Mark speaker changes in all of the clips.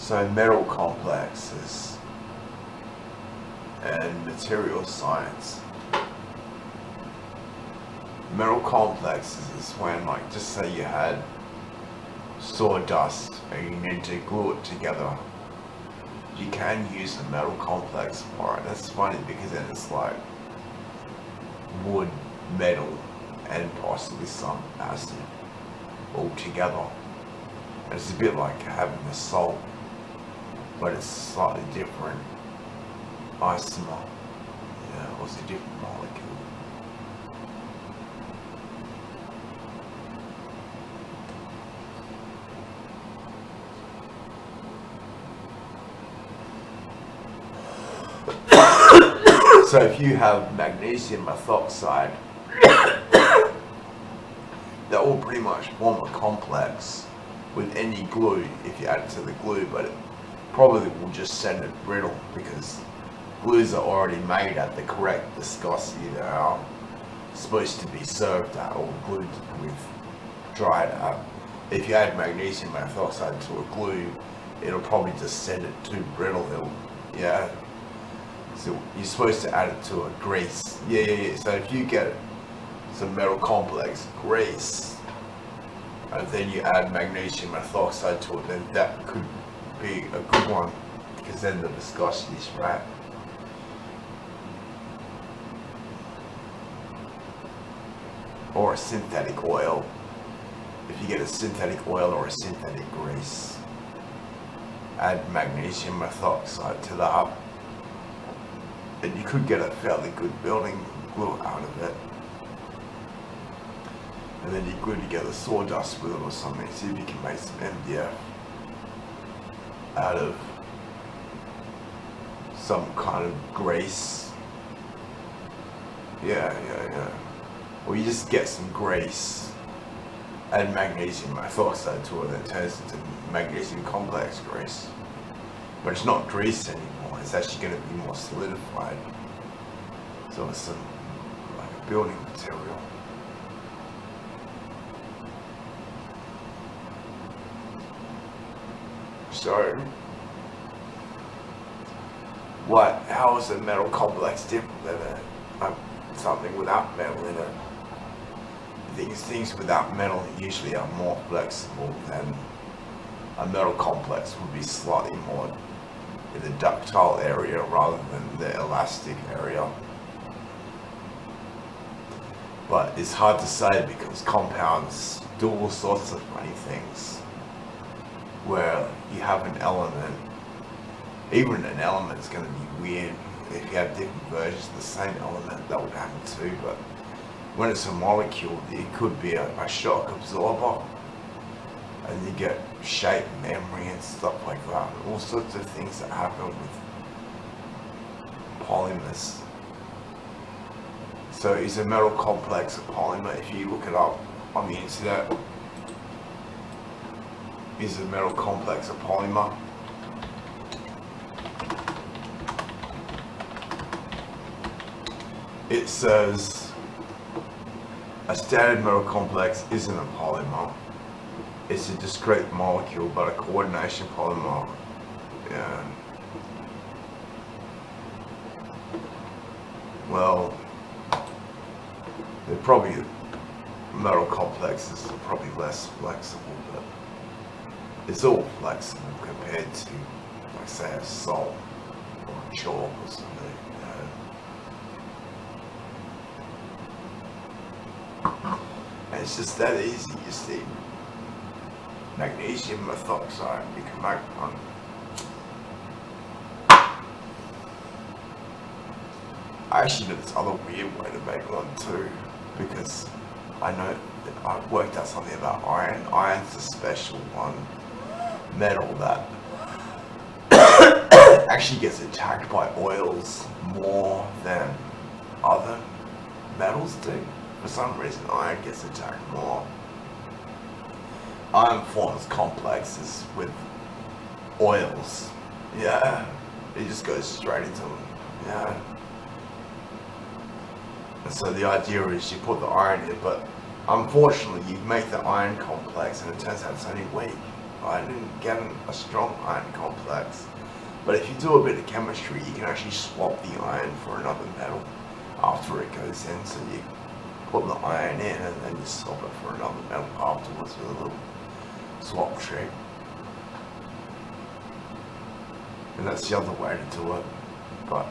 Speaker 1: So metal complexes and material science. Metal complexes is when, like, just say you had sawdust and you need to glue it together. You can use a metal complex for it. That's funny because then it's like wood, metal, and possibly some acid all together. And it's a bit like having a salt, but it's slightly different isomer. Yeah, or it's a different molecule. So if you have magnesium methoxide, that will pretty much form a complex with any glue if you add it to the glue, but it probably will just send it brittle because glues are already made at the correct viscosity they are supposed to be served at or glued with dried up. If you add magnesium methoxide to a glue, it'll probably just send it too brittle. Yeah. So you're supposed to add it to a grease. Yeah. So if you get some metal complex grease, and then you add magnesium methoxide to it, then that could be a good one because then the viscosity is right. Or a synthetic oil. If you get a synthetic oil or a synthetic grease, add magnesium methoxide to that, and you could get a fairly good building glue out of it. And then you glue together sawdust with it or something, see if you can make some MDF out of some kind of grease. Yeah. Or you just get some grease, add magnesium methoxide to it, and it turns into magnesium complex grease. But it's not grease anymore, it's actually going to be more solidified. So it's some, like a building material. So, how is a metal complex different than something without metal in it? Things without metal usually are more flexible than a metal complex would be slightly more in the ductile area rather than the elastic area. But it's hard to say because compounds do all sorts of funny things where you have an element, even an element is going to be weird. If you have different versions of the same element, that would happen too, but when it's a molecule, it could be a shock absorber, and you get shape memory and stuff like that. All sorts of things that happen with polymers. So is a metal complex a polymer? If you look it up on the internet, is a metal complex a polymer? It says a standard metal complex isn't a polymer. It's a discrete molecule, but a coordination polymer. Yeah. Well, they're probably, metal complexes are probably less flexible, but it's all flexible compared to, like, say, a salt or a chalk or something. And it's just that easy, you see. Magnesium methoxide, you can make one. I actually know this other weird way to make one too, because I know that I've worked out something about iron. Iron's a special one, metal that actually gets attacked by oils more than other metals do. For some reason, iron gets attacked more. Iron forms complexes with oils. Yeah, it just goes straight into them. Yeah. And so the idea is you put the iron in, but unfortunately you make the iron complex and it turns out it's only weak. iron and get a strong iron complex. But if you do a bit of chemistry, you can actually swap the iron for another metal after it goes in. So you put the iron in and then you swap it for another metal afterwards with a little swap shape. And that's the other way to do it. But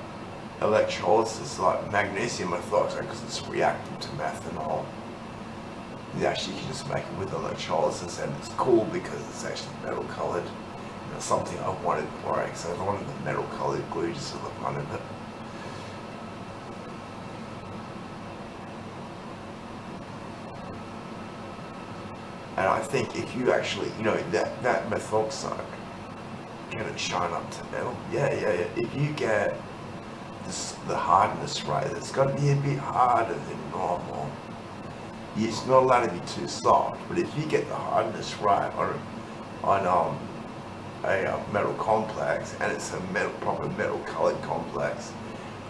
Speaker 1: electrolysis, like magnesium methoxide, because it's reactive to methanol, you actually can just make it with electrolysis, and it's cool because it's actually metal colored. And it's something I wanted for it, so I wanted the metal colored glue just for the fun of it. And I think if you actually, that methoxide, can it shine up to metal? Yeah. If you get the hardness right, it's got to be a bit harder than normal. It's not allowed to be too soft, but if you get the hardness right on a metal complex, and it's a proper metal colored complex,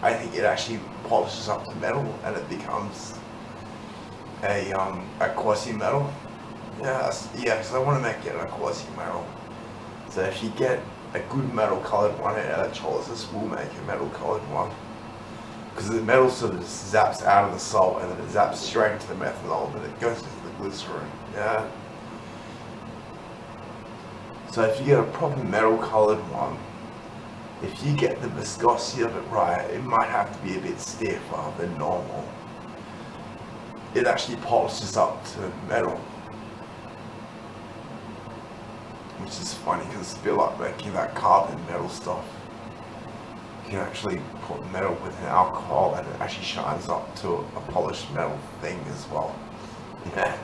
Speaker 1: I think it actually polishes up to metal and it becomes a quasi metal. Yeah, because I want to make it a quasi metal. So if you get a good metal colored one, electrolysis will make a metal colored one. Because the metal sort of zaps out of the salt and then it zaps straight into the methanol, but it goes into the glycerin. Yeah. So if you get a proper metal colored one, if you get the viscosity of it right, it might have to be a bit stiffer than normal. It actually polishes up to metal. Which is funny because it's a bit like making that carbon metal stuff. You can actually put metal with an alcohol and it actually shines up to a polished metal thing as well. Yeah.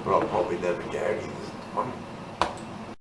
Speaker 1: But I'll probably never get any of this one.